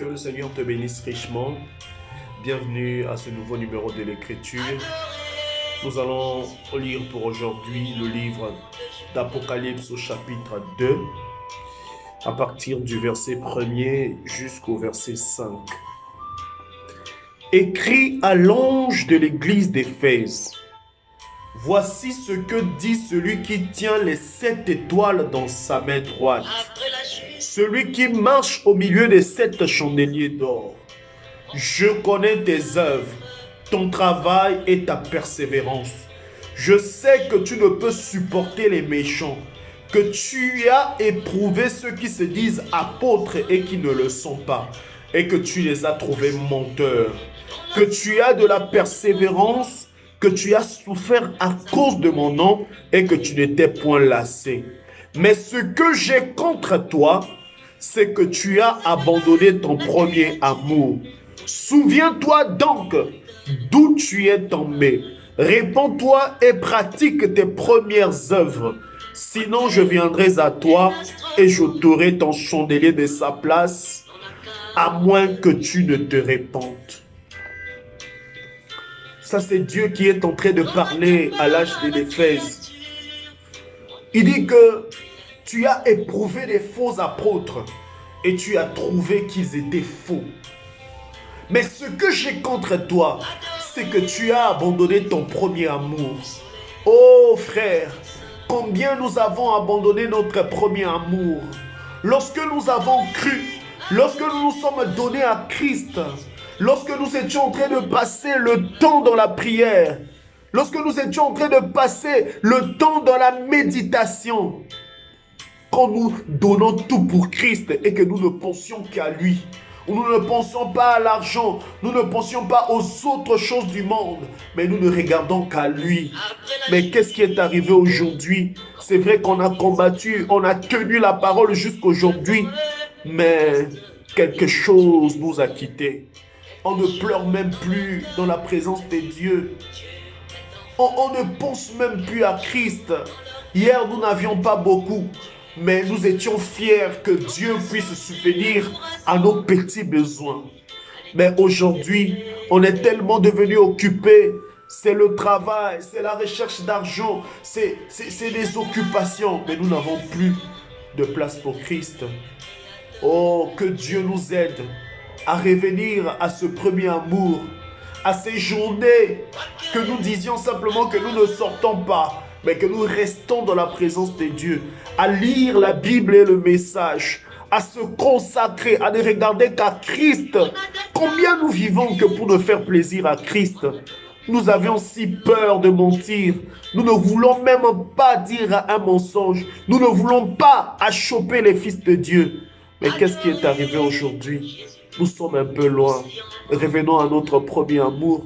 Que le Seigneur te bénisse richement. Bienvenue à ce nouveau numéro de l'Écriture. Nous allons lire pour aujourd'hui le livre d'Apocalypse au chapitre 2, à partir du verset 1er jusqu'au verset 5. Écrit à l'ange de l'église d'Éphèse. Voici ce que dit celui qui tient les 7 étoiles dans sa main droite. Celui qui marche au milieu des 7 chandeliers d'or. Je connais tes œuvres, ton travail et ta persévérance. Je sais que tu ne peux supporter les méchants, que tu as éprouvé ceux qui se disent apôtres et qui ne le sont pas, et que tu les as trouvés menteurs, que tu as de la persévérance, que tu as souffert à cause de mon nom et que tu n'étais point lassé. Mais ce que j'ai contre toi, c'est que tu as abandonné ton premier amour. Souviens-toi donc d'où tu es tombé. Répands-toi et pratique tes premières œuvres. Sinon, je viendrai à toi et j'ôterai ton chandelier de sa place, à moins que tu ne te répandes. Ça, c'est Dieu qui est en train de parler à l'âge de l'Éphèse. Il dit que tu as éprouvé des faux apôtres et tu as trouvé qu'ils étaient faux. Mais ce que j'ai contre toi, c'est que tu as abandonné ton premier amour. Oh frère, combien nous avons abandonné notre premier amour. Lorsque nous avons cru, lorsque nous nous sommes donnés à Christ, lorsque nous étions en train de passer le temps dans la prière, lorsque nous étions en train de passer le temps dans la méditation, quand nous donnons tout pour Christ et que nous ne pensions qu'à lui, nous ne pensions pas à l'argent, nous ne pensions pas aux autres choses du monde, mais nous ne regardons qu'à lui. Mais qu'est-ce qui est arrivé aujourd'hui? C'est vrai qu'on a combattu, on a tenu la parole jusqu'aujourd'hui, mais quelque chose nous a quittés. On ne pleure même plus dans la présence de Dieu. On ne pense même plus à Christ. Hier, nous n'avions pas beaucoup, mais nous étions fiers que Dieu puisse subvenir à nos petits besoins. Mais aujourd'hui, on est tellement devenus occupés. C'est le travail, c'est la recherche d'argent, c'est les occupations. Mais nous n'avons plus de place pour Christ. Oh, que Dieu nous aide à revenir à ce premier amour, à ces journées que nous disions simplement que nous ne sortons pas, mais que nous restons dans la présence de Dieu, à lire la Bible et le message, à se consacrer, à ne regarder qu'à Christ. Combien nous vivons que pour ne faire plaisir à Christ? Nous avions si peur de mentir. Nous ne voulons même pas dire un mensonge. Nous ne voulons pas achoper les fils de Dieu. Mais qu'est-ce qui est arrivé aujourd'hui? Nous sommes un peu loin. Revenons à notre premier amour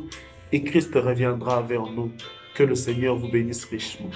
et Christ reviendra vers nous. Que le Seigneur vous bénisse richement.